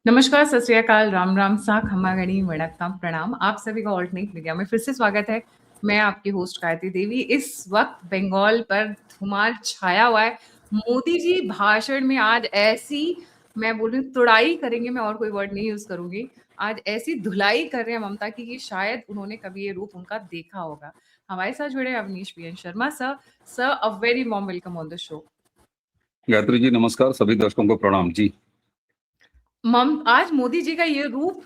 नमस्कार, सत श्री अकाल, राम राम सा, खमा गणी वणक्कम प्रणाम। आप सभी का ऑल्टरनेट मीडिया में फिर से स्वागत है। मैं आपकी होस्ट गायत्री देवी। इस वक्त बंगाल पर धुमार छाया हुआ है। मोदी जी भाषण में आज ऐसी, मैं बोल रही हूँ, तुड़ाई करेंगे, मैं और कोई वर्ड नहीं यूज करूंगी। आज ऐसी धुलाई कर रहे हैं ममता की कि शायद उन्होंने कभी ये रूप उनका देखा होगा। हमारे साथ जुड़े हैं Avneesh P N Sharma sir. Sir, a very warm welcome on the show. Gayatri ji नमस्कार, सभी दर्शकों को प्रणाम जी। आज मोदी जी का ये रूप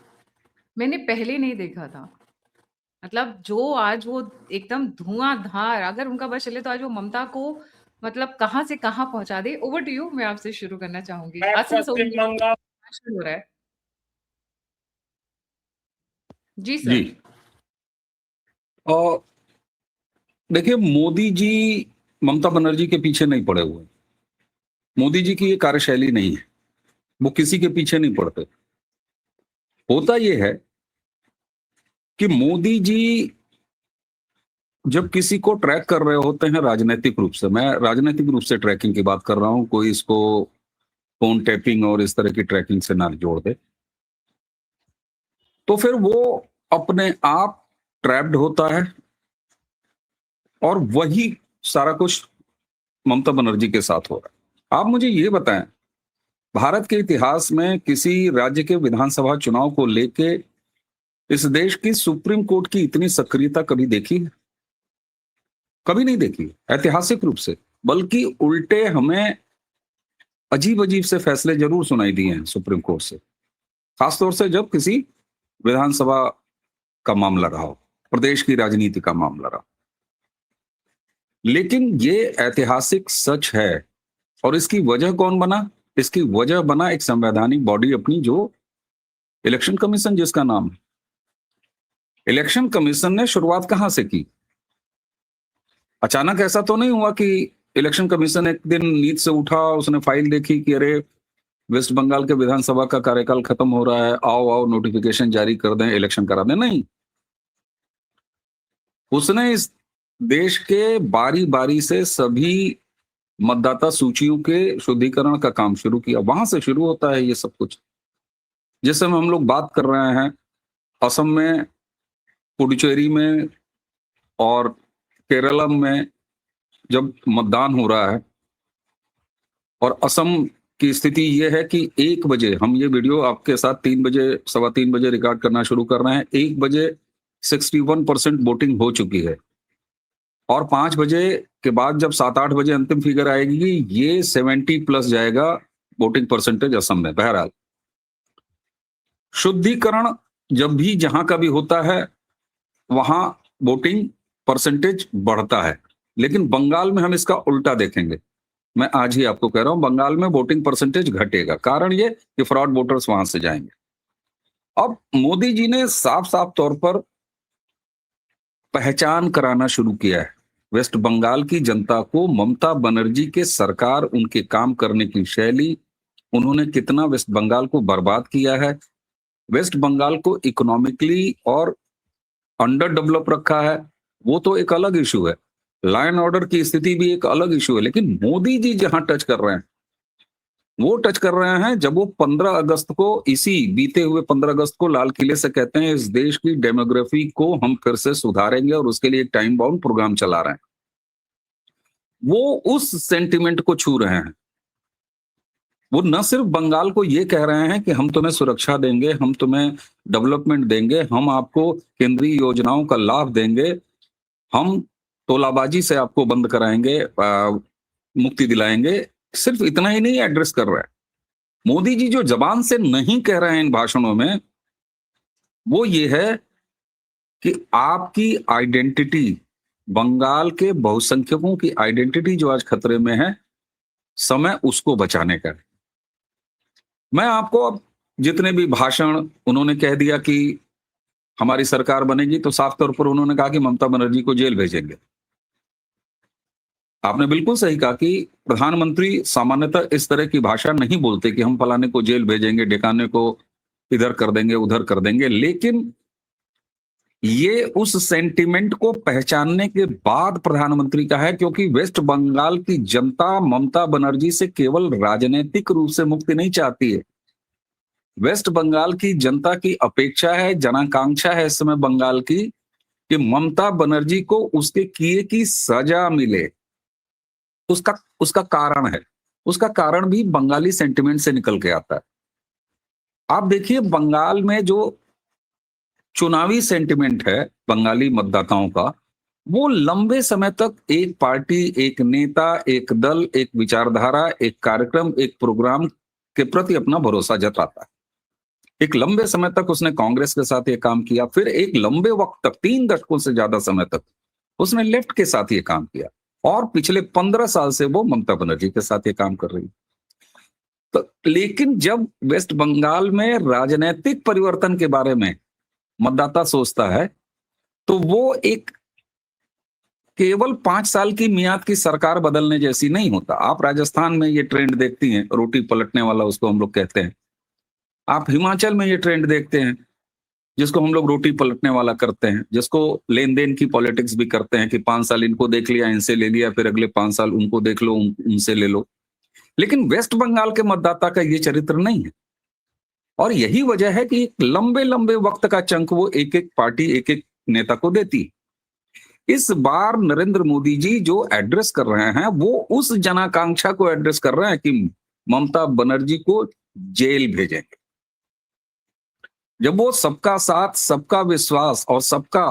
मैंने पहले नहीं देखा था। मतलब जो आज वो एकदम धुआंधार, अगर उनका बस चले तो आज वो ममता को मतलब कहाँ से कहाँ पहुंचा दे। ओवर टू यू, मैं आपसे शुरू करना चाहूंगी। असम से भाषण हो रहा है जी जी सर। और देखिए, मोदी जी ममता बनर्जी के पीछे नहीं पड़े हुए। मोदी जी की ये कार्यशैली नहीं है, वो किसी के पीछे नहीं पड़ते। होता ये है कि मोदी जी जब किसी को ट्रैक कर रहे होते हैं राजनीतिक रूप से, मैं राजनीतिक रूप से ट्रैकिंग की बात कर रहा हूं, कोई इसको फोन टैपिंग और इस तरह की ट्रैकिंग से ना जोड़ दे, तो फिर वो अपने आप ट्रैप्ड होता है। और वही सारा कुछ ममता बनर्जी के साथ हो रहा है। आप मुझे ये बताएं, भारत के इतिहास में किसी राज्य के विधानसभा चुनाव को लेके इस देश की सुप्रीम कोर्ट की इतनी सक्रियता कभी देखी है? कभी नहीं देखी है, ऐतिहासिक रूप से। बल्कि उल्टे हमें अजीब अजीब से फैसले जरूर सुनाई दिए हैं सुप्रीम कोर्ट से, खासतौर से जब किसी विधानसभा का मामला रहा हो, प्रदेश की राजनीति का मामला रहा। लेकिन ये ऐतिहासिक सच है। और इसकी वजह कौन बना? इसकी वजह बना एक संवैधानिक बॉडी अपनी, जो इलेक्शन कमीशन जिसका नाम है। इलेक्शन कमीशन ने शुरुआत कहां से की? अचानक ऐसा तो नहीं हुआ कि इलेक्शन कमीशन एक दिन नींद से उठा, उसने फाइल देखी कि अरे वेस्ट बंगाल के विधानसभा का कार्यकाल खत्म हो रहा है, आओ आओ नोटिफिकेशन जारी कर दें, इलेक्शन करा दें। नहीं, उसने इस देश के बारी बारी से सभी मतदाता सूचियों के शुद्धिकरण का काम शुरू किया। वहां से शुरू होता है ये सब कुछ। जिस समय हम लोग बात कर रहे हैं, असम में, पुडुचेरी में और केरलम में जब मतदान हो रहा है, और असम की स्थिति यह है कि 1 बजे, हम ये वीडियो आपके साथ 3 बजे, 3:15 रिकॉर्ड करना शुरू कर रहे हैं, 1 बजे 61% वोटिंग हो चुकी है। और 5 बजे के बाद जब 7-8 बजे अंतिम फिगर आएगी, ये 70+ जाएगा वोटिंग परसेंटेज असम में। बहरहाल, शुद्धिकरण जब भी जहां का भी होता है, वहां वोटिंग परसेंटेज बढ़ता है। लेकिन बंगाल में हम इसका उल्टा देखेंगे। मैं आज ही आपको कह रहा हूं, बंगाल में वोटिंग परसेंटेज घटेगा। कारण ये कि फ्रॉड वोटर्स वहां से जाएंगे। अब मोदी जी ने साफ साफ तौर पर पहचान कराना शुरू किया है वेस्ट बंगाल की जनता को। ममता बनर्जी के सरकार, उनके काम करने की शैली, उन्होंने कितना वेस्ट बंगाल को बर्बाद किया है, वेस्ट बंगाल को इकोनॉमिकली और अंडर डेवलप रखा है, वो तो एक अलग इशू है। लॉ एंड ऑर्डर की स्थिति भी एक अलग इशू है। लेकिन मोदी जी जहां टच कर रहे हैं, वो टच कर रहे हैं जब वो 15 अगस्त को, इसी बीते हुए 15 अगस्त को लाल किले से कहते हैं इस देश की डेमोग्राफी को हम फिर से सुधारेंगे और उसके लिए एक टाइम बाउंड प्रोग्राम चला रहे हैं। वो उस सेंटिमेंट को छू रहे हैं। वो न सिर्फ बंगाल को ये कह रहे हैं कि हम तुम्हें सुरक्षा देंगे, हम तुम्हें डेवलपमेंट देंगे, हम आपको केंद्रीय योजनाओं का लाभ देंगे, हम तोलाबाजी से आपको बंद कराएंगे, मुक्ति दिलाएंगे। सिर्फ इतना ही नहीं एड्रेस कर रहा है। मोदी जी जो जबान से नहीं कह रहे हैं इन भाषणों में, वो ये है कि आपकी आइडेंटिटी, बंगाल के बहुसंख्यकों की आइडेंटिटी जो आज खतरे में है, समय उसको बचाने का है। मैं आपको अब जितने भी भाषण, उन्होंने कह दिया कि हमारी सरकार बनेगी, तो साफ तौर पर उन्होंने कहा कि ममता बनर्जी को जेल भेजेंगे। आपने बिल्कुल सही कहा कि प्रधानमंत्री सामान्यतः इस तरह की भाषा नहीं बोलते कि हम फलाने को जेल भेजेंगे, ढेकाने को इधर कर देंगे, उधर कर देंगे। लेकिन ये उस सेंटिमेंट को पहचानने के बाद प्रधानमंत्री का है, क्योंकि वेस्ट बंगाल की जनता ममता बनर्जी से केवल राजनीतिक रूप से मुक्ति नहीं चाहती है, वेस्ट बंगाल की जनता की अपेक्षा है, जनाकांक्षा है इस समय बंगाल की कि ममता बनर्जी को उसके किए की सजा मिले। उसका उसका कारण है, उसका कारण भी बंगाली सेंटिमेंट से निकल के आता है। आप देखिए बंगाल में जो चुनावी सेंटिमेंट है बंगाली मतदाताओं का, वो लंबे समय तक एक पार्टी, एक नेता, एक दल, एक विचारधारा, एक कार्यक्रम, एक प्रोग्राम के प्रति अपना भरोसा जताता है। एक लंबे समय तक उसने कांग्रेस के साथ ये काम किया, फिर एक लंबे वक्त तक 3 दशकों से ज्यादा समय तक उसने लेफ्ट के साथ ये काम किया, और पिछले 15 साल से वो ममता बनर्जी के साथ ये काम कर रही है। तो लेकिन जब वेस्ट बंगाल में राजनीतिक परिवर्तन के बारे में मतदाता सोचता है, तो वो एक केवल 5 साल की मियाद की सरकार बदलने जैसी नहीं होता। आप राजस्थान में ये ट्रेंड देखती हैं, रोटी पलटने वाला उसको हम लोग कहते हैं। आप हिमाचल में ये ट्रेंड देखते हैं, जिसको हम लोग रोटी पलटने वाला करते हैं, जिसको लेन-देन की पॉलिटिक्स भी करते हैं कि 5 साल इनको देख लिया, इनसे ले लिया, फिर अगले 5 साल उनको देख लो, उनसे ले लो। लेकिन वेस्ट बंगाल के मतदाता का ये चरित्र नहीं है, और यही वजह है कि लंबे-लंबे वक्त का चंक वो एक-एक पार्टी, एक-एक नेता को देती। इस बार नरेंद्र मोदी जी जो एड्रेस कर रहे हैं, वो उस जनाकांक्षा को एड्रेस कर रहे हैं कि ममता बनर्जी को जेल भेजेंगे। जब वो सबका साथ, सबका विश्वास और सबका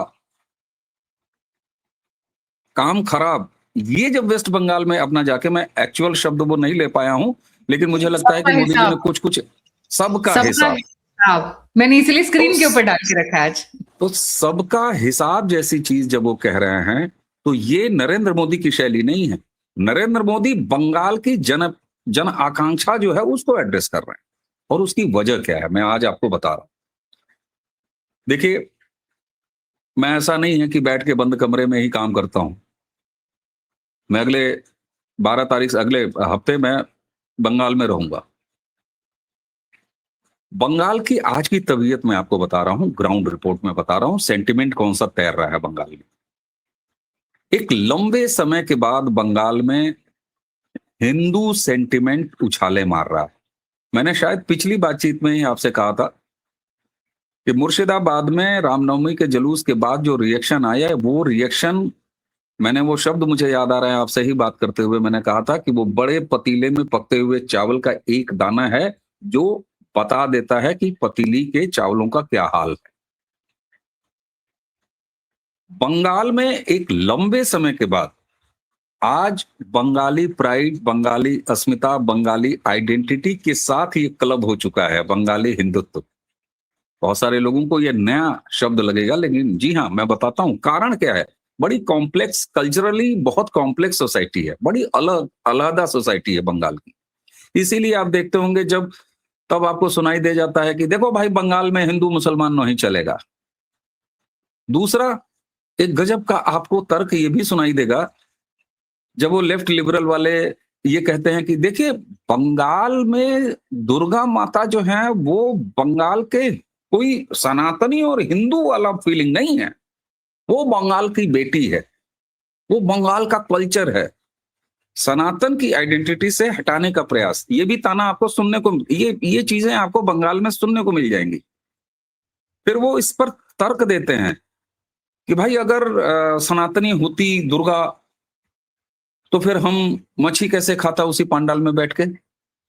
काम खराब, ये जब वेस्ट बंगाल में अपना जाके, मैं एक्चुअल शब्द वो नहीं ले पाया हूं, लेकिन मुझे लगता है कि सबका मोदी जी ने हिसाब, कुछ-कुछ सबका सबका हिसाब, हिसाब मैंने इसीलिए तो स्क्रीन के ऊपर डाल के रखा है आज। तो सबका हिसाब जैसी चीज जब वो कह रहे हैं, तो ये नरेंद्र मोदी की शैली नहीं है। नरेंद्र मोदी बंगाल की जन आकांक्षा जो है उसको एड्रेस कर रहे हैं, और उसकी वजह क्या है मैं आज आपको बता रहा हूं। देखिए, मैं ऐसा नहीं है कि बैठ के बंद कमरे में ही काम करता हूं। मैं अगले 12 तारीख से अगले हफ्ते में बंगाल में रहूंगा। बंगाल की आज की तबीयत मैं आपको बता रहा हूं, ग्राउंड रिपोर्ट में बता रहा हूं, सेंटिमेंट कौन सा तैर रहा है बंगाल में। एक लंबे समय के बाद बंगाल में हिंदू सेंटिमेंट उछाले मार रहा है। मैंने शायद पिछली बातचीत में ही आपसे कहा था कि मुर्शिदाबाद में रामनवमी के जुलूस के बाद जो रिएक्शन आया है, वो रिएक्शन, मैंने वो शब्द मुझे याद आ रहा है आपसे ही बात करते हुए, मैंने कहा था कि वो बड़े पतीले में पकते हुए चावल का एक दाना है जो बता देता है कि पतीली के चावलों का क्या हाल है। बंगाल में एक लंबे समय के बाद आज बंगाली प्राइड, बंगाली अस्मिता, बंगाली आइडेंटिटी के साथ ये क्लब हो चुका है बंगाली हिंदुत्व। बहुत सारे लोगों को ये नया शब्द लगेगा, लेकिन जी हाँ, मैं बताता हूं कारण क्या है। बड़ी कॉम्प्लेक्स, कल्चरली बहुत कॉम्प्लेक्स सोसाइटी है, बड़ी अलग अलग सोसाइटी है बंगाल की। इसीलिए आप देखते होंगे जब तब आपको सुनाई दे जाता है कि देखो भाई, बंगाल में हिंदू मुसलमान नहीं चलेगा। दूसरा, एक गजब का आपको तर्क ये भी सुनाई देगा जब वो लेफ्ट लिबरल वाले ये कहते हैं कि देखिए, बंगाल में दुर्गा माता जो है वो बंगाल के कोई सनातनी और हिंदू वाला फीलिंग नहीं है, वो बंगाल की बेटी है, वो बंगाल का कल्चर है। सनातन की आइडेंटिटी से हटाने का प्रयास, ये भी ताना आपको सुनने को, ये चीजें आपको बंगाल में सुनने को मिल जाएंगी। फिर वो इस पर तर्क देते हैं कि भाई अगर सनातनी होती दुर्गा, तो फिर हम मच्छी कैसे खाता उसी पंडाल में बैठ के?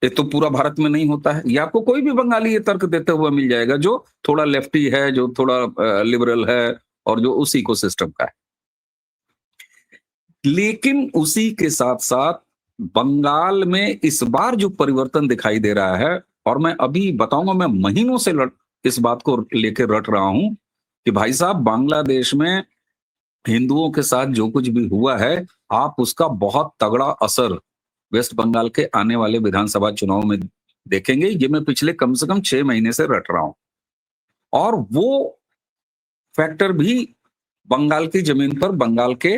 ये तो पूरा भारत में नहीं होता है। ये आपको कोई भी बंगाली ये तर्क देते हुए मिल जाएगा जो थोड़ा लेफ्टी है, जो थोड़ा लिबरल है, और जो उस इकोसिस्टम का है। लेकिन उसी के साथ साथ बंगाल में इस बार जो परिवर्तन दिखाई दे रहा है, और मैं अभी बताऊंगा, मैं महीनों से इस बात को लेकर रट रहा हूं कि भाई साहब, बांग्लादेश में हिंदुओं के साथ जो कुछ भी हुआ है, आप उसका बहुत तगड़ा असर वेस्ट बंगाल के आने वाले विधानसभा चुनाव में देखेंगे। ये मैं पिछले कम से कम 6 महीने से रट रहा हूं, और वो फैक्टर भी बंगाल की जमीन पर बंगाल के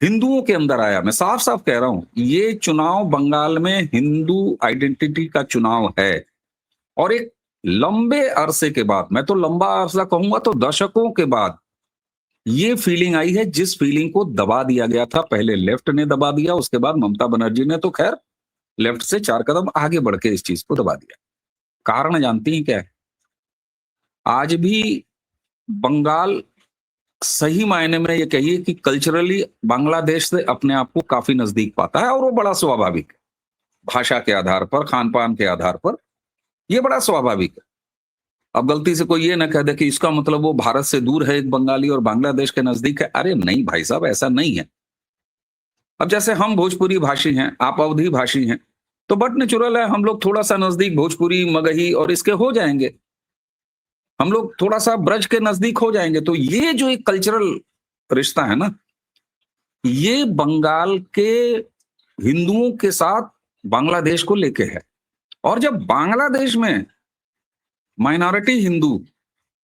हिंदुओं के अंदर आया। मैं साफ साफ कह रहा हूं, ये चुनाव बंगाल में हिंदू आइडेंटिटी का चुनाव है। और एक लंबे अरसे के बाद, मैं तो लंबा अरसा कहूंगा तो दशकों के बाद, ये फीलिंग आई है, जिस फीलिंग को दबा दिया गया था। पहले लेफ्ट ने दबा दिया, उसके बाद ममता बनर्जी ने तो खैर लेफ्ट से 4 कदम आगे बढ़ के इस चीज को दबा दिया। कारण जानती हैं क्या है? आज भी बंगाल सही मायने में ये कहिए कि कल्चरली बांग्लादेश से अपने आप को काफी नजदीक पाता है, और वो बड़ा स्वाभाविक है। भाषा के आधार पर, खान पान के आधार पर ये बड़ा स्वाभाविक है। अब गलती से कोई ये ना कह दे कि इसका मतलब वो भारत से दूर है एक बंगाली और बांग्लादेश के नजदीक है। अरे नहीं भाई साहब, ऐसा नहीं है। अब जैसे हम भोजपुरी भाषी हैं, आप अवधी भाषी हैं, तो बट नेचुरल है हम लोग थोड़ा सा नजदीक भोजपुरी, मगही और इसके हो जाएंगे। हम लोग थोड़ा सा ब्रज के नजदीक हो जाएंगे। तो ये जो एक कल्चरल रिश्ता है ना, ये बंगाल के हिंदुओं के साथ बांग्लादेश को लेके है। और जब बांग्लादेश में माइनॉरिटी हिंदू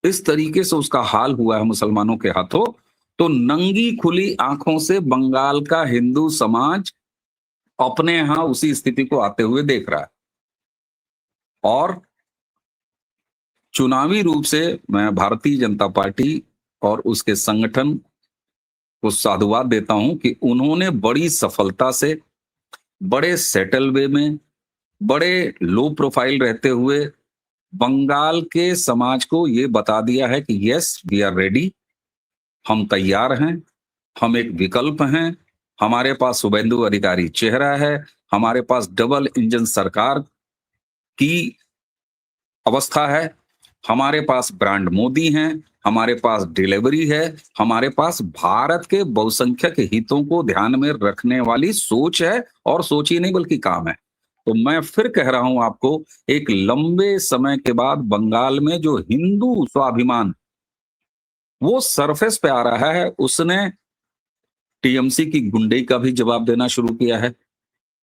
इस तरीके से उसका हाल हुआ है मुसलमानों के हाथों, तो नंगी खुली आंखों से बंगाल का हिंदू समाज अपने यहां उसी स्थिति को आते हुए देख रहा है। और चुनावी रूप से मैं भारतीय जनता पार्टी और उसके संगठन को साधुवाद देता हूं कि उन्होंने बड़ी सफलता से, बड़े सेटल वे में, बड़े लो प्रोफाइल रहते हुए बंगाल के समाज को ये बता दिया है कि यस वी आर रेडी, हम तैयार हैं, हम एक विकल्प हैं, हमारे पास शुभेंदु अधिकारी चेहरा है, हमारे पास डबल इंजन सरकार की अवस्था है, हमारे पास ब्रांड मोदी हैं, हमारे पास डिलीवरी है, हमारे पास भारत के बहुसंख्यक हितों को ध्यान में रखने वाली सोच है, और सोच ही नहीं बल्कि काम है। तो मैं फिर कह रहा हूं आपको, एक लंबे समय के बाद बंगाल में जो हिंदू स्वाभिमान वो सरफेस पे आ रहा है, उसने टीएमसी की गुंडई का भी जवाब देना शुरू किया है।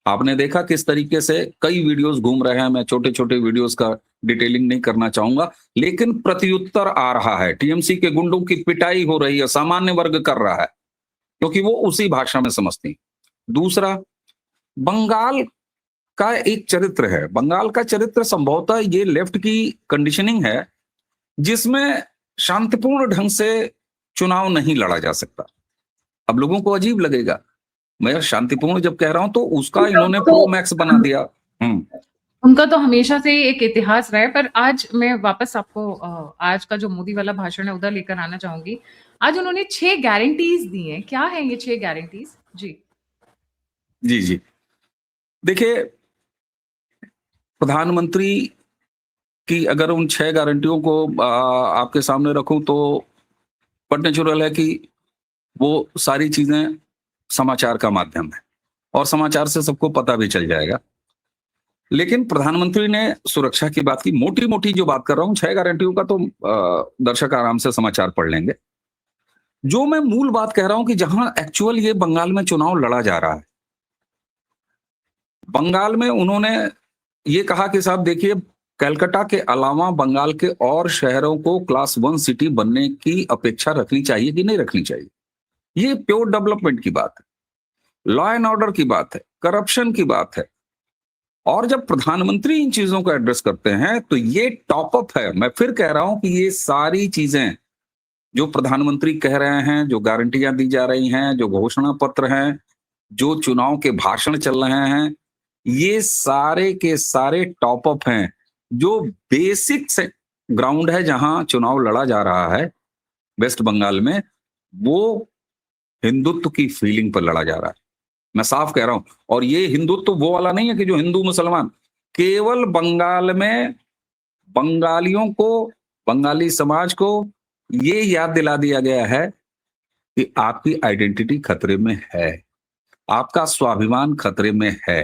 आपने देखा किस तरीके से कई वीडियोस घूम रहे हैं, मैं छोटे छोटे वीडियोस का डिटेलिंग नहीं करना चाहूंगा, लेकिन प्रत्युत्तर आ रहा है। टीएमसी के गुंडों की पिटाई हो रही है, सामान्य वर्ग कर रहा है, क्योंकि वो उसी भाषा में समझती। दूसरा, बंगाल का एक चरित्र है, बंगाल का चरित्र संभवतः ये लेफ्ट की कंडीशनिंग है, जिसमें शांतिपूर्ण ढंग से चुनाव नहीं लड़ा जा सकता। अब लोगों को अजीब लगेगा, मैं शांतिपूर्ण जब कह रहा हूं तो उसका इन्होंने प्रो मैक्स बना दिया। उनका तो हमेशा से एक इतिहास रहा है। पर आज मैं वापस आपको आज का जो मोदी वाला भाषण है उधर लेकर आना चाहूंगी। आज उन्होंने 6 गारंटीज दी हैं। क्या है ये 6 गारंटीज? जी जी जी, देखिए, प्रधानमंत्री की अगर उन 6 गारंटियों को आपके सामने रखूं तो बट नेचुरल है कि वो सारी चीजें समाचार का माध्यम है, और समाचार से सबको पता भी चल जाएगा। लेकिन प्रधानमंत्री ने सुरक्षा की बात की, मोटी मोटी जो बात कर रहा हूं 6 गारंटियों का तो दर्शक आराम से समाचार पढ़ लेंगे। जो मैं मूल बात कह रहा हूं कि जहां एक्चुअल ये बंगाल में चुनाव लड़ा जा रहा है, बंगाल में उन्होंने ये कहा कि साहब देखिए, कलकत्ता के अलावा बंगाल के और शहरों को क्लास 1 सिटी बनने की अपेक्षा रखनी चाहिए कि नहीं रखनी चाहिए। ये प्योर डेवलपमेंट की बात है, लॉ एंड ऑर्डर की बात है, करप्शन की बात है। और जब प्रधानमंत्री इन चीजों को एड्रेस करते हैं तो ये टॉपअप है। मैं फिर कह रहा हूं कि ये सारी चीजें जो प्रधानमंत्री कह रहे हैं, जो गारंटियां दी जा रही हैं, जो घोषणा पत्र हैं, जो चुनाव के भाषण चल रहे हैं, ये सारे के सारे टॉपअप हैं। जो बेसिक से ग्राउंड है जहां चुनाव लड़ा जा रहा है वेस्ट बंगाल में, वो हिंदुत्व की फीलिंग पर लड़ा जा रहा है। मैं साफ कह रहा हूं। और ये हिंदुत्व वो वाला नहीं है कि जो हिंदू मुसलमान, केवल बंगाल में बंगालियों को, बंगाली समाज को ये याद दिला दिया गया है कि आपकी आइडेंटिटी खतरे में है, आपका स्वाभिमान खतरे में है।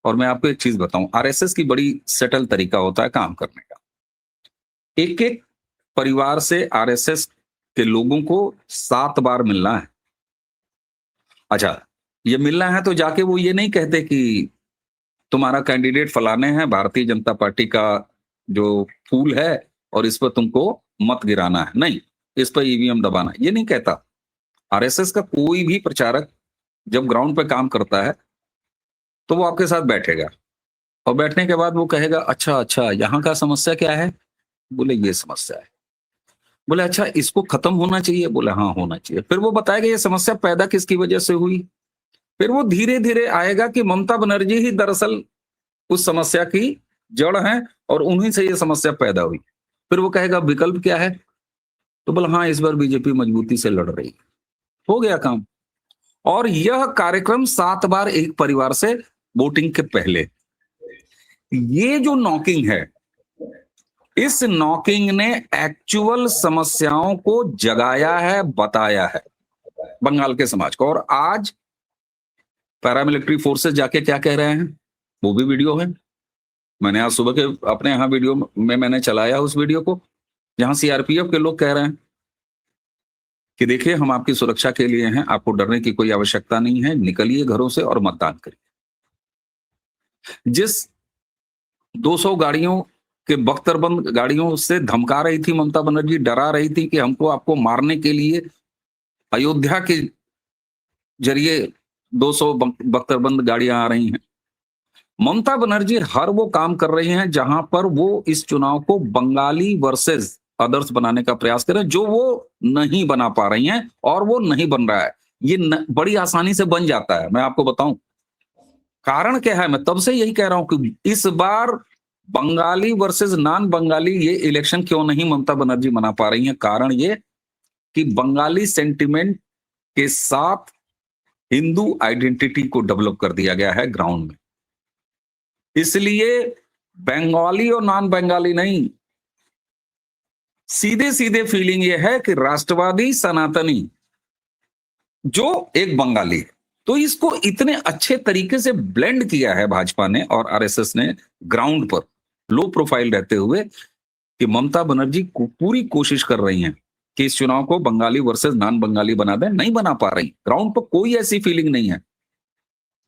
और मैं आपको एक चीज बताऊं, आरएसएस की बड़ी सेटल तरीका होता है काम करने का। एक एक परिवार से आरएसएस के लोगों को 7 बार मिलना है। अच्छा, ये मिलना है तो जाके वो ये नहीं कहते कि तुम्हारा कैंडिडेट फलाने हैं, भारतीय जनता पार्टी का जो फूल है और इस पर तुमको मत गिराना है, नहीं, इस पर ईवीएम दबाना, ये नहीं कहता। आरएसएस का कोई भी प्रचारक जब ग्राउंड पे काम करता है तो वो आपके साथ बैठेगा, और बैठने के बाद वो कहेगा अच्छा अच्छा यहाँ का समस्या क्या है, बोले ये समस्या है, बोले अच्छा इसको खत्म होना चाहिए, बोले हाँ होना चाहिए। फिर वो बताएगा ये समस्या पैदा किसकी वजह से हुई। फिर वो धीरे धीरे आएगा कि ममता बनर्जी ही दरअसल उस समस्या की जड़ है और उन्हीं से ये समस्या पैदा हुई। फिर वो कहेगा विकल्प क्या है, तो बोला हाँ इस बार बीजेपी मजबूती से लड़ रही है। हो गया काम। और यह कार्यक्रम 7 बार एक परिवार से वोटिंग के पहले। ये जो नॉकिंग है, इस नॉकिंग ने एक्चुअल समस्याओं को जगाया है, बताया है बंगाल के समाज को। और आज पैरामिलिट्री फोर्सेस जाके क्या कह रहे हैं, वो भी वीडियो है। मैंने आज सुबह के अपने यहाँ वीडियो में मैंने चलाया उस वीडियो को, जहां सीआरपीएफ के लोग कह रहे हैं कि देखिए हम आपकी सुरक्षा के लिए हैं, आपको डरने की कोई आवश्यकता नहीं है, निकलिए घरों से और मतदान करिए। जिस 200 गाड़ियों के बख्तरबंद गाड़ियों से धमका रही थी ममता बनर्जी, डरा रही थी कि हमको आपको मारने के लिए अयोध्या के जरिए 200 बख्तरबंद गाड़ियां आ रही हैं। ममता बनर्जी हर वो काम कर रही हैं जहां पर वो इस चुनाव को बंगाली वर्सेस अदर्स बनाने का प्रयास करें, जो वो नहीं बना पा रही हैं और वो नहीं बन रहा है। ये बड़ी आसानी से बन जाता है। मैं आपको बताऊं कारण क्या है, मैं तब से यही कह रहा हूं कि इस बार बंगाली वर्सेस नॉन बंगाली ये इलेक्शन क्यों नहीं ममता बनर्जी बना पा रही है। कारण ये कि बंगाली सेंटिमेंट के साथ हिंदू आइडेंटिटी को डेवलप कर दिया गया है ग्राउंड में। इसलिए बंगाली और नॉन बंगाली नहीं, सीधे सीधे फीलिंग ये है कि राष्ट्रवादी सनातनी जो एक बंगाली है, तो इसको इतने अच्छे तरीके से ब्लेंड किया है भाजपा ने और आरएसएस ने ग्राउंड पर लो प्रोफाइल रहते हुए, कि ममता बनर्जी पूरी कोशिश कर रही हैं कि इस चुनाव को बंगाली वर्सेस नॉन बंगाली बना दें, नहीं बना पा रही। ग्राउंड पर कोई ऐसी फीलिंग नहीं है।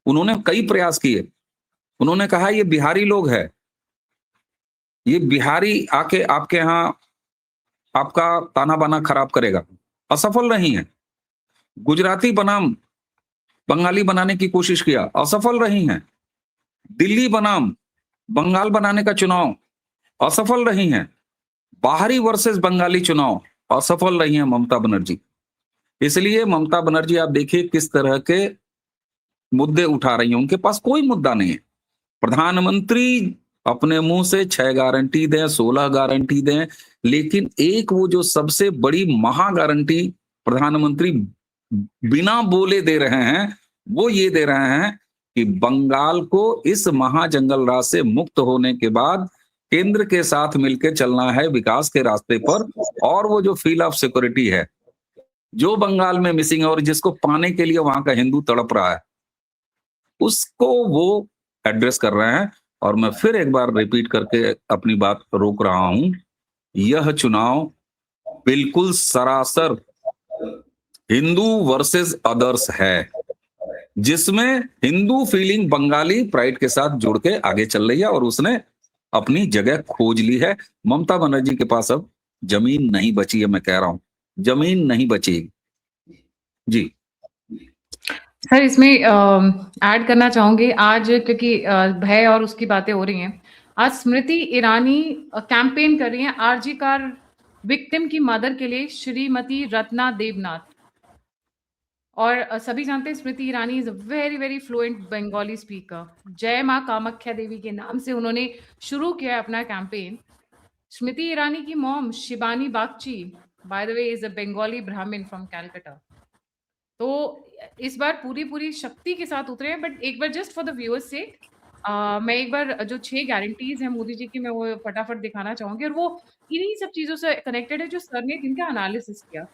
उन्होंने कई प्रयास किए, उन्होंने कहा ये बिहारी लोग है, ये बिहारी आके आपके यहां आपका ताना बाना खराब करेगा, असफल रही है। गुजराती बनाम बंगाली बनाने की कोशिश किया, असफल रही हैं। दिल्ली बनाम बंगाल बनाने का चुनाव, असफल रही हैं। बाहरी वर्सेस बंगाली चुनाव, असफल रही हैं ममता बनर्जी। इसलिए ममता बनर्जी आप देखिए किस तरह के मुद्दे उठा रही हैं, उनके पास कोई मुद्दा नहीं है। प्रधानमंत्री अपने मुंह से 6 गारंटी दें, 16 गारंटी दें, लेकिन एक वो जो सबसे बड़ी महा गारंटी प्रधानमंत्री बिना बोले दे रहे हैं, वो ये दे रहे हैं कि बंगाल को इस महाजंगल राज से मुक्त होने के बाद केंद्र के साथ मिलकर चलना है विकास के रास्ते पर। और वो जो फील ऑफ सिक्योरिटी है जो बंगाल में मिसिंग है और जिसको पाने के लिए वहां का हिंदू तड़प रहा है, उसको वो एड्रेस कर रहे हैं। और मैं फिर एक बार रिपीट करके अपनी बात रोक रहा हूं, यह चुनाव बिल्कुल सरासर हिंदू वर्सेस अदर्स है, जिसमें हिंदू फीलिंग बंगाली प्राइड के साथ जुड़ के आगे चल रही है और उसने अपनी जगह खोज ली है। ममता बनर्जी के पास अब जमीन नहीं बची है, मैं कह रहा हूं जमीन नहीं बचेगी। जी सर, इसमें ऐड करना चाहूंगी आज, क्योंकि भय और उसकी बातें हो रही हैं। आज स्मृति ईरानी कैंपेन कर रही हैं आरजी कार विक्टिम की मदर के लिए, श्रीमती रत्ना देवनाथ। और सभी जानते हैं Smriti Irani is a very very fluent Bengali speaker. जय माँ कामाख्या देवी के नाम से उन्होंने शुरू किया है अपना कैंपेन। स्मृति ईरानी की mom Shibani Bagchi, by the way, is a Bengali ब्राह्मण फ्रॉम कैलकाटा। तो इस बार पूरी शक्ति के साथ उतरे हैं। बट एक बार जस्ट फॉर द व्यूअर्स से मैं एक बार जो 6 गारंटीज हैं मोदी जी की, मैं वो फटाफट दिखाना चाहूंगी। और वो इन्हीं सब चीजों से कनेक्टेड है जो सर ने जिनका एनालिसिस किया।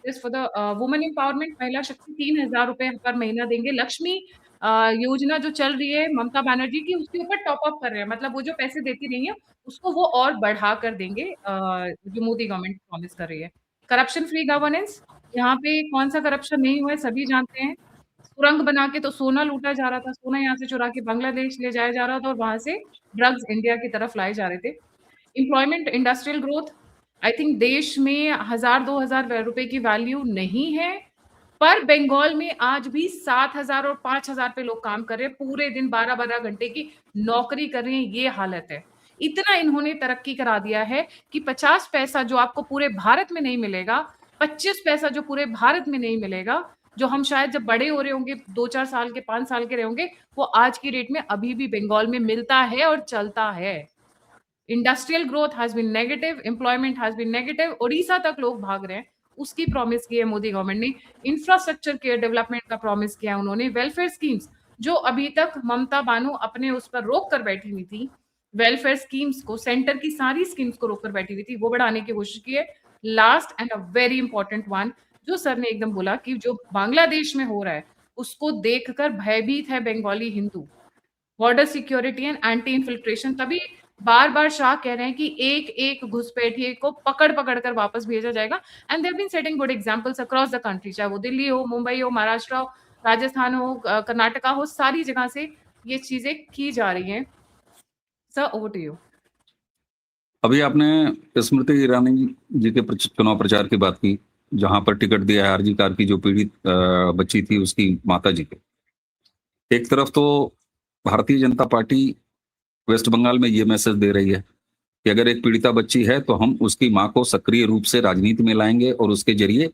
Just for the women empowerment, महिला शक्ति 3,000 रुपए पर महीना देंगे। लक्ष्मी योजना जो चल रही है ममता बनर्जी की, उसके ऊपर टॉप अप कर रहे हैं, मतलब वो जो पैसे देती रही है उसको वो और बढ़ा कर देंगे, जो मोदी गवर्नमेंट प्रॉमिस कर रही है। करप्शन फ्री गवर्नेंस, यहाँ पे कौन सा करप्शन नहीं हुआ है सभी जानते हैं। सुरंग बना के तो सोना लूटा जा रहा था, सोना यहाँ से चुरा के बांग्लादेश ले जाया जा रहा था और वहां से ड्रग्स इंडिया की तरफ लाए जा रहे थे। Employment, industrial growth, I think देश में 1,000-2,000 रुपए की वैल्यू नहीं है, पर बंगाल में आज भी 7,000 और 5,000 पे लोग काम कर रहे हैं, पूरे दिन 12-12 घंटे की नौकरी कर रहे हैं। ये हालत है। इतना इन्होंने तरक्की करा दिया है कि 50 पैसा जो आपको पूरे भारत में नहीं मिलेगा, 25 पैसा जो पूरे भारत में नहीं मिलेगा, जो हम शायद जब बड़े हो रहे होंगे 2-4 साल के, 5 साल के रहे होंगे, वो आज की डेट में अभी भी बंगाल में मिलता है और चलता है। Industrial growth has been negative, employment has been negative, Orissa तक लोग भाग रहे हैं, उसकी प्रॉमिस की है मोदी गवर्नमेंट ने। इंफ्रास्ट्रक्चर के डेवलपमेंट का प्रॉमिस किया उन्होंने। वेलफेयर स्कीम्स जो अभी तक ममता बानो अपने उस पर रोक कर बैठी हुई थी, वेलफेयर स्कीम्स को, सेंटर की सारी स्कीम्स को रोक कर बैठी हुई थी, वो बढ़ाने की कोशिश की है। Last and a very important one, जो सर ने एकदम बोला कि जो बांग्लादेश में हो रहा है उसको देखकर भयभीत है Bengali Hindu. Border security and anti infiltration, तभी बार बार शाह कह रहे हैं कि एक एक घुसपैठिए को पकड़ पकड़ कर वापस भेजा जाएगा। And they've been setting good examples across the country, चाहे वो दिल्ली हो, मुंबई हो, महाराष्ट्र हो, राजस्थान हो, कर्नाटका हो, सारी जगह से ये चीजें की जा रही हैं। Sir, over to you. अभी आपने स्मृति ईरानी जी के चुनाव प्रचार की बात की, जहां पर टिकट दिया है आरजी कार की जो पीड़ित बच्ची थी उसकी माता जी को। एक तरफ तो भारतीय जनता पार्टी वेस्ट बंगाल में ये मैसेज दे रही है कि अगर एक पीड़िता बच्ची है तो हम उसकी माँ को सक्रिय रूप से राजनीति में लाएंगे और उसके जरिए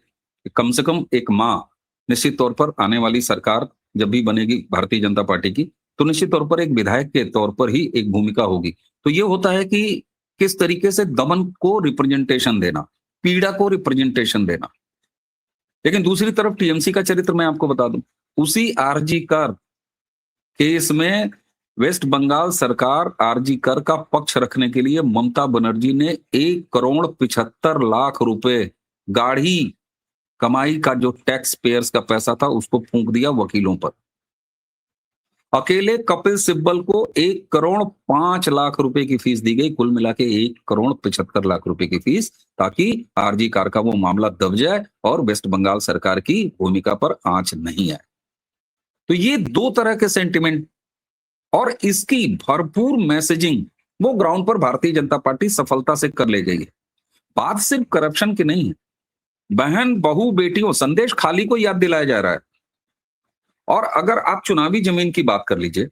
कम से कम एक माँ, निश्चित तौर पर आने वाली सरकार जब भी बनेगी भारतीय जनता पार्टी की, तो निश्चित तौर पर एक विधायक के तौर पर ही एक भूमिका होगी। तो ये होता है कि किस तरीके से दमन को रिप्रेजेंटेशन देना, पीड़ा को रिप्रेजेंटेशन देना। लेकिन दूसरी तरफ टीएमसी का चरित्र मैं आपको बता दूं, उसी आरजी कर केस में वेस्ट बंगाल सरकार आरजी कर का पक्ष रखने के लिए ममता बनर्जी ने 1,75,00,000 रुपए गाढ़ी कमाई का जो टैक्स पेयर्स का पैसा था उसको फूंक दिया वकीलों पर। अकेले कपिल सिब्बल को 1,05,00,000 रुपए की फीस दी गई, कुल मिला के 1,75,00,000 रुपए की फीस, ताकि आरजी कार का वो मामला दब जाए और वेस्ट बंगाल सरकार की भूमिका पर आंच नहीं आए। तो ये दो तरह के सेंटिमेंट और इसकी भरपूर मैसेजिंग वो ग्राउंड पर भारतीय जनता पार्टी सफलता से कर ले गई है। बात सिर्फ करप्शन की नहीं है, बहन बहू बेटियों संदेश खाली को याद दिलाया जा रहा है। और अगर आप चुनावी जमीन की बात कर लीजिए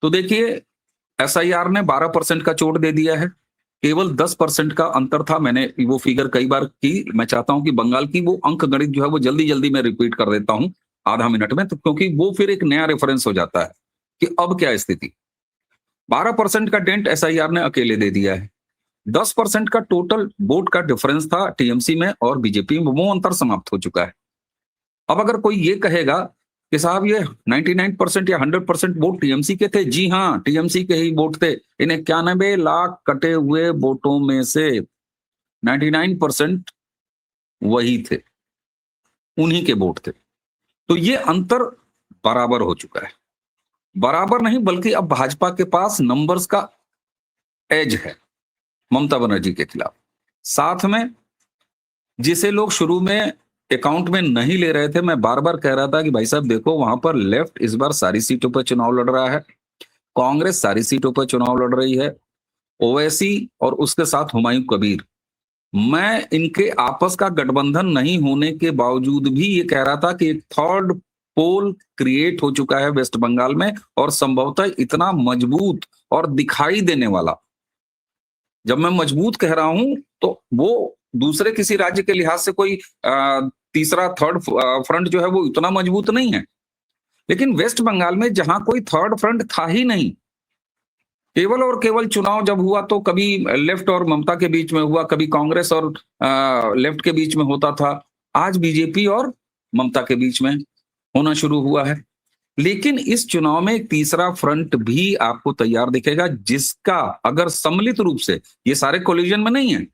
तो देखिए, एसआईआर ने 12% का चोट दे दिया है, केवल 10% का अंतर था। मैंने वो फिगर कई बार की, मैं चाहता हूं कि बंगाल की वो अंक गणित जो है वो जल्दी जल्दी मैं रिपीट कर देता हूं आधा मिनट में, तो क्योंकि वो फिर एक नया रेफरेंस हो जाता है कि अब क्या स्थिति। 12% का डेंट एसआईआर ने अकेले दे दिया है। 10% का टोटल वोट का डिफरेंस था टीएमसी में और बीजेपी में, वो अंतर समाप्त हो चुका है। अब अगर कोई ये कहेगा कि साहब ये 99% या 100% वोट टीएमसी के थे, जी हाँ, टीएमसी के ही वोट थे। इन 91 लाख कटे हुए वोटों में से 99% वही थे, उन्हीं के वोट थे। तो ये अंतर बराबर हो चुका है। बराबर नहीं बल्कि अब भाजपा के पास नंबर्स का एज है ममता बनर्जी के खिलाफ। साथ में जिसे लोग शुरू में अकाउंट में नहीं ले रहे थे, मैं बार बार कह रहा था कि भाई साहब देखो, वहां पर लेफ्ट इस बार सारी सीटों पर चुनाव लड़ रहा है, कांग्रेस सारी सीटों पर चुनाव लड़ रही है, ओवैसी और उसके साथ हुमायूं कबीर। मैं इनके आपस का गठबंधन नहीं होने के बावजूद भी ये कह रहा था कि एक थर्ड पोल क्रिएट हो चुका है वेस्ट बंगाल में, और संभवतः इतना मजबूत और दिखाई देने वाला। जब मैं मजबूत कह रहा हूं तो वो दूसरे किसी राज्य के लिहाज से कोई तीसरा थर्ड फ्रंट जो है वो इतना मजबूत नहीं है, लेकिन वेस्ट बंगाल में जहां कोई थर्ड फ्रंट था ही नहीं, केवल और केवल चुनाव जब हुआ तो कभी लेफ्ट और ममता के बीच में हुआ, कभी कांग्रेस और लेफ्ट के बीच में होता था, आज बीजेपी और ममता के बीच में होना शुरू हुआ है। लेकिन इस चुनाव में एक तीसरा फ्रंट भी आपको तैयार दिखेगा, जिसका अगर सम्मिलित रूप से, ये सारे कोलिजन में नहीं है,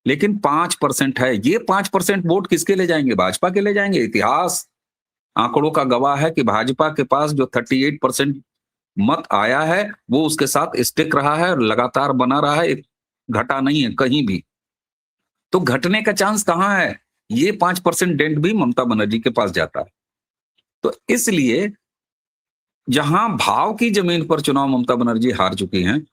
लेकिन 5% है। ये 5% वोट किसके ले जाएंगे? भाजपा के ले जाएंगे। इतिहास आंकड़ों का गवाह है कि भाजपा के पास जो 38% मत आया है वो उसके साथ स्टिक रहा है, लगातार बना रहा है, घटा नहीं है कहीं भी। तो घटने का चांस कहां है? ये 5% डेंट भी ममता बनर्जी के पास जाता है। तो इसलिए जहां भाव की जमीन पर चुनाव ममता बनर्जी हार चुकी हैं,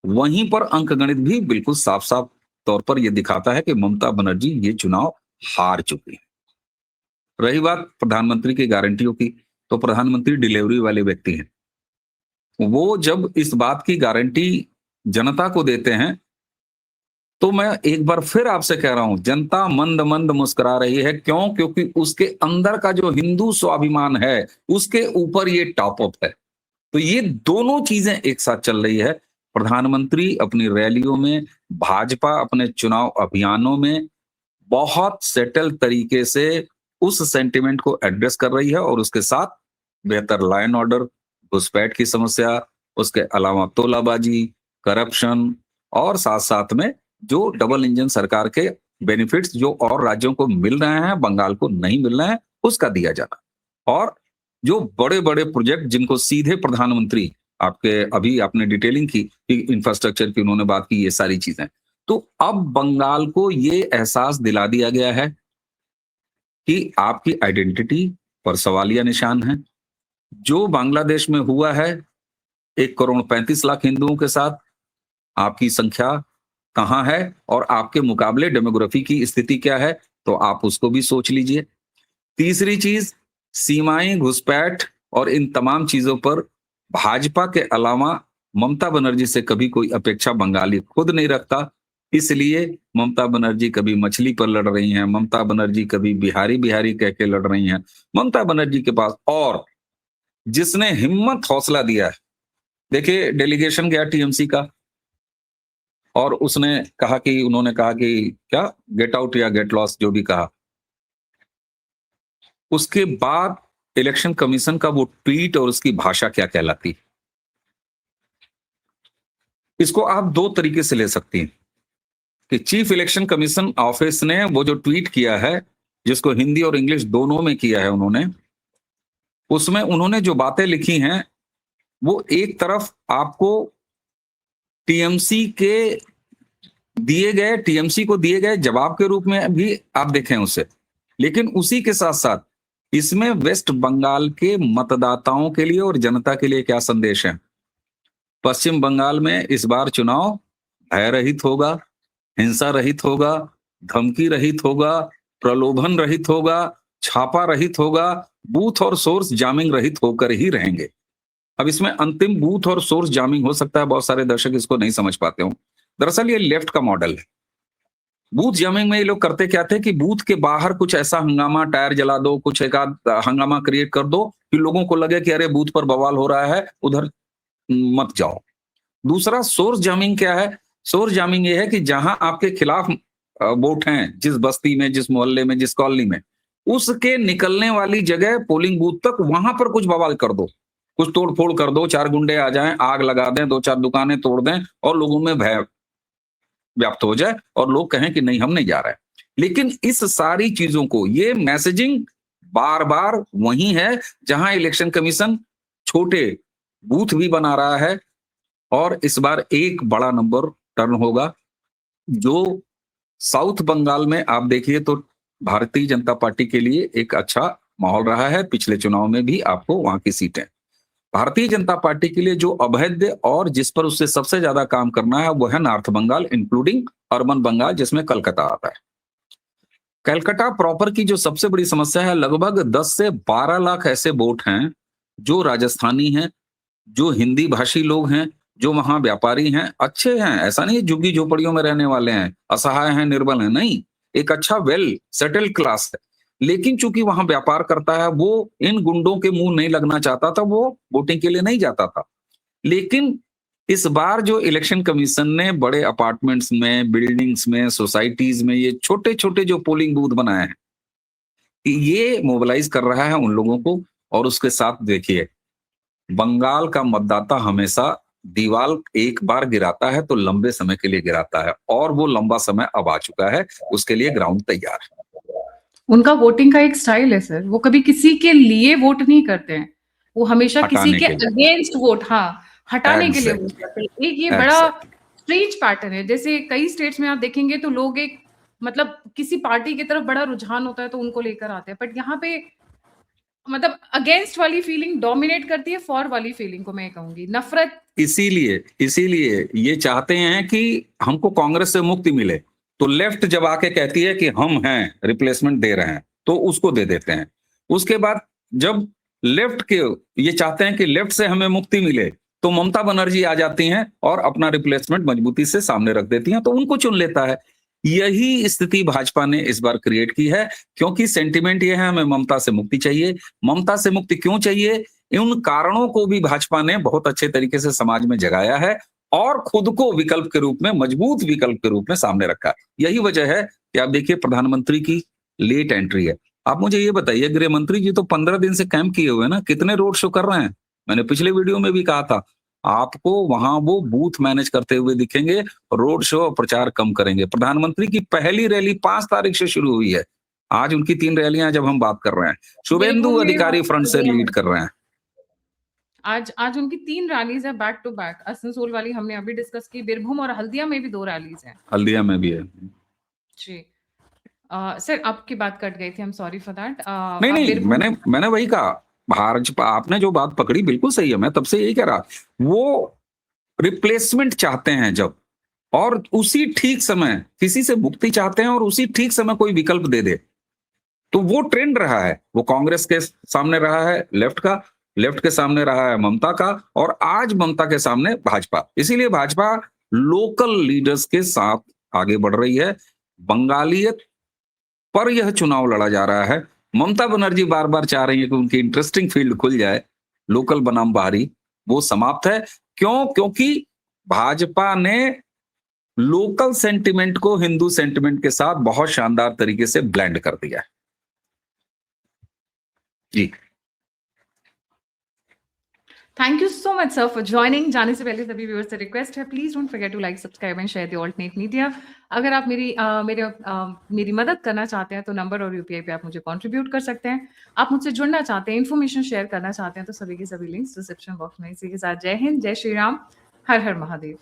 वहीं पर अंकगणित भी बिल्कुल साफ साफ तौर पर यह दिखाता है कि ममता बनर्जी ये चुनाव हार चुकी है। रही बात प्रधानमंत्री की गारंटियों की, तो प्रधानमंत्री डिलीवरी वाले व्यक्ति हैं। वो जब इस बात की गारंटी जनता को देते हैं तो मैं एक बार फिर आपसे कह रहा हूं, जनता मंद मंद मुस्कुरा रही है। क्यों? क्योंकि उसके अंदर का जो हिंदू स्वाभिमान है उसके ऊपर ये टॉप अप है। तो ये दोनों चीजें एक साथ चल रही है प्रधानमंत्री अपनी रैलियों में, भाजपा अपने चुनाव अभियानों में बहुत सेटल तरीके से उस सेंटिमेंट को एड्रेस कर रही है और उसके साथ बेहतर लॉ एंड ऑर्डर, घुसपैठ की समस्या, उसके अलावा तोलाबाजी, करप्शन और साथ-साथ में जो डबल इंजन सरकार के बेनिफिट्स जो और राज्यों को मिल रहे हैं, बंगाल को नहीं मिल रहे हैं, उसका दिया जाना। और जो बड़े-बड़े प्रोजेक्ट जिनको सीधे प्रधानमंत्री आपके अभी आपने डिटेलिंग की कि इंफ्रास्ट्रक्चर की उन्होंने बात की, ये सारी चीजें। तो अब बंगाल को ये एहसास दिला दिया गया है कि आपकी आइडेंटिटी पर सवालिया निशान है। जो बांग्लादेश में हुआ है 1 करोड़ 35 लाख हिंदुओं के साथ, आपकी संख्या कहाँ है और आपके मुकाबले डेमोग्राफी की स्थिति क्या है, तो आप उसको भी सोच लीजिए। तीसरी चीज, सीमाएं, घुसपैठ और इन तमाम चीजों पर भाजपा के अलावा ममता बनर्जी से कभी कोई अपेक्षा बंगाली खुद नहीं रखता। इसलिए ममता बनर्जी कभी मछली पर लड़ रही हैं, ममता बनर्जी कभी बिहारी बिहारी कह के लड़ रही हैं। ममता बनर्जी के पास और जिसने हिम्मत हौसला दिया है, देखिए डेलीगेशन गया टीएमसी का और उसने कहा कि उन्होंने कहा कि क्या गेट आउट या गेट लॉस जो भी कहा, उसके बाद इलेक्शन कमीशन का वो ट्वीट और उसकी भाषा क्या कहलाती, इसको आप दो तरीके से ले सकती हैं कि चीफ इलेक्शन कमीशन ऑफिस ने वो जो ट्वीट किया है, जिसको हिंदी और इंग्लिश दोनों में किया है उन्होंने, उसमें उन्होंने जो बातें लिखी हैं वो एक तरफ आपको टीएमसी को दिए गए जवाब के रूप में भी आप देखें उसे, लेकिन उसी के साथ साथ इसमें वेस्ट बंगाल के मतदाताओं के लिए और जनता के लिए क्या संदेश है। पश्चिम बंगाल में इस बार चुनाव भय रहित होगा, हिंसा रहित होगा, धमकी रहित होगा, प्रलोभन रहित होगा, छापा रहित होगा, बूथ और सोर्स जामिंग रहित होकर ही रहेंगे। अब इसमें अंतिम बूथ और सोर्स जामिंग हो सकता है, बहुत सारे दर्शक इसको नहीं समझ पाते हो। दरअसल ये लेफ्ट का मॉडल है। बूथ जामिंग में ये लोग करते क्या थे कि बूथ के बाहर कुछ ऐसा हंगामा, टायर जला दो, कुछ एक आध हंगामा क्रिएट कर दो कि लोगों को लगे कि अरे बूथ पर बवाल हो रहा है, उधर मत जाओ। दूसरा सोर्स जामिंग क्या है? सोर्स जामिंग ये है कि जहां आपके खिलाफ वोट हैं, जिस बस्ती में, जिस मोहल्ले में, जिस कॉलोनी में, उसके निकलने वाली जगह पोलिंग बूथ तक वहां पर कुछ बवाल कर दो, कुछ तोड़फोड़ कर दो, 4 गुंडे आ जाएं, आग लगा दें, 2-4 दुकानें तोड़ दें और लोगों में भय व्याप्त हो जाए और लोग कहें कि नहीं हम नहीं जा रहे हैं। लेकिन इस सारी चीजों को, ये मैसेजिंग बार बार वही है जहां इलेक्शन कमीशन छोटे बूथ भी बना रहा है। और इस बार एक बड़ा नंबर टर्न होगा जो साउथ बंगाल में आप देखिए तो भारतीय जनता पार्टी के लिए एक अच्छा माहौल रहा है। पिछले चुनाव में भी आपको वहां की सीटें, भारतीय जनता पार्टी के लिए जो अभेद्य और जिस पर उससे सबसे ज्यादा काम करना है वो है north Bengal, including urban Bengal, जिसमें कलकत्ता आता है। कलकत्ता प्रॉपर की जो सबसे बड़ी समस्या है, लगभग 10 से 12 लाख ऐसे वोट हैं जो राजस्थानी हैं, जो हिंदी भाषी लोग हैं, जो वहां व्यापारी हैं, अच्छे हैं, ऐसा नहीं है झुग्गी झोपड़ियों में रहने वाले हैं, असहाय हैं, निर्बल हैं, नहीं, एक अच्छा वेल सेटल्ड क्लास है। लेकिन चूंकि वहां व्यापार करता है, वो इन गुंडों के मुंह नहीं लगना चाहता था, वो वोटिंग के लिए नहीं जाता था। लेकिन इस बार जो इलेक्शन कमीशन ने बड़े अपार्टमेंट्स में, बिल्डिंग्स में, सोसाइटीज में ये छोटे छोटे जो पोलिंग बूथ बनाए हैं, ये मोबिलाइज कर रहा है उन लोगों को। और उसके साथ देखिए, बंगाल का मतदाता हमेशा दीवार एक बार गिराता है तो लंबे समय के लिए गिराता है, और वो लंबा समय अब आ चुका है, उसके लिए ग्राउंड तैयार है। उनका वोटिंग का एक स्टाइल है सर, वो कभी किसी के लिए वोट नहीं करते हैं, वो हमेशा किसी हटाने के के लिए, अगेंस्ट वोट, हाँ, हटाने के लिए वोट एग्जैक्टली, करते हैं। एक ये बड़ा एग्जैक्टली। स्ट्रेंज पैटर्न है। जैसे कई स्टेट्स में आप देखेंगे तो लोग एक मतलब किसी पार्टी की तरफ बड़ा रुझान होता है तो उनको लेकर आते हैं, बट यहाँ पे मतलब अगेंस्ट वाली फीलिंग डोमिनेट करती है फॉर वाली फीलिंग को, मैं कहूंगी नफरत। इसीलिए इसीलिए ये चाहते हैं कि हमको कांग्रेस से मुक्ति मिले, तो लेफ्ट जब आके कहती है कि हम हैं, रिप्लेसमेंट दे रहे हैं, तो उसको दे देते हैं। उसके बाद जब लेफ्ट के ये चाहते हैं कि लेफ्ट से हमें मुक्ति मिले, तो ममता बनर्जी आ जाती हैं और अपना रिप्लेसमेंट मजबूती से सामने रख देती हैं, तो उनको चुन लेता है। यही स्थिति भाजपा ने इस बार क्रिएट की है, क्योंकि सेंटिमेंट ये है, हमें ममता से मुक्ति चाहिए। ममता से मुक्ति क्यों चाहिए? उन कारणों को भी भाजपा ने बहुत अच्छे तरीके से समाज में जगाया है, और खुद को विकल्प के रूप में, मजबूत विकल्प के रूप में सामने रखा। यही वजह है कि आप देखिए प्रधानमंत्री की लेट एंट्री है। आप मुझे ये बताइए, गृह मंत्री जी तो 15 दिन से कैंप किए हुए हैं ना, कितने रोड शो कर रहे हैं? मैंने पिछले वीडियो में भी कहा था, आपको वहां वो बूथ मैनेज करते हुए दिखेंगे, रोड शो और प्रचार कम करेंगे। प्रधानमंत्री की पहली रैली 5 तारीख से शुरू हुई है। आज उनकी 3 रैलियां जब हम बात कर रहे हैं। शुभेंदु बीरभूम में अधिकारी और फ्रंट से हल्दिया लीड में। कर रहे हैं। आज आज उनकी 3 रैलीज़ है बैक टू बैक। आसनसोल वाली हमने अभी डिस्कस की, बीरभूम और हल्दिया में भी 2 रैलीज़ हैं। हल्दिया में भी है। जी। सर आपकी बात कट गई थी, I am sorry for that. नहीं, आप नहीं, बीरभूम मैंने वही कहा, भाजपा आपने जो बात पकड़ी बिल्कुल सही है, मैं तब से यही कह रहा। वो रिप्लेसमेंट चाहते हैं जब, और उसी ठीक समय किसी से मुक्ति चाहते हैं और उसी ठीक समय कोई विकल्प दे दे, तो वो ट्रेंड रहा है। वो कांग्रेस के सामने रहा है लेफ्ट का, लेफ्ट के सामने रहा है ममता का, और आज ममता के सामने भाजपा। इसीलिए भाजपा लोकल लीडर्स के साथ आगे बढ़ रही है। बंगालियत पर यह चुनाव लड़ा जा रहा है। ममता बनर्जी बार-बार चाह रही है कि उनकी इंटरेस्टिंग फील्ड खुल जाए, लोकल बनाम बाहरी, वो समाप्त है। क्यों? क्योंकि भाजपा ने लोकल सेंटिमेंट को हिंदू सेंटिमेंट के साथ बहुत शानदार तरीके से ब्लेंड कर दिया है। जी। Thank you so much sir for joining. जाने से पहले सभी व्यूअर्स से रिक्वेस्ट है, please don't forget to like, subscribe and share the alternate media. अगर आप मेरी मदद करना चाहते हैं तो नंबर और यूपीआई पे आप मुझे कंट्रीब्यूट कर सकते हैं। आप मुझसे जुड़ना चाहते हैं, इन्फॉर्मेशन शेयर करना चाहते हैं, तो सभी के सभी लिंक्स डिस्क्रिप्शन बॉक्स में। इसी के साथ जय हिंद, जय श्री राम, हर हर महादेव।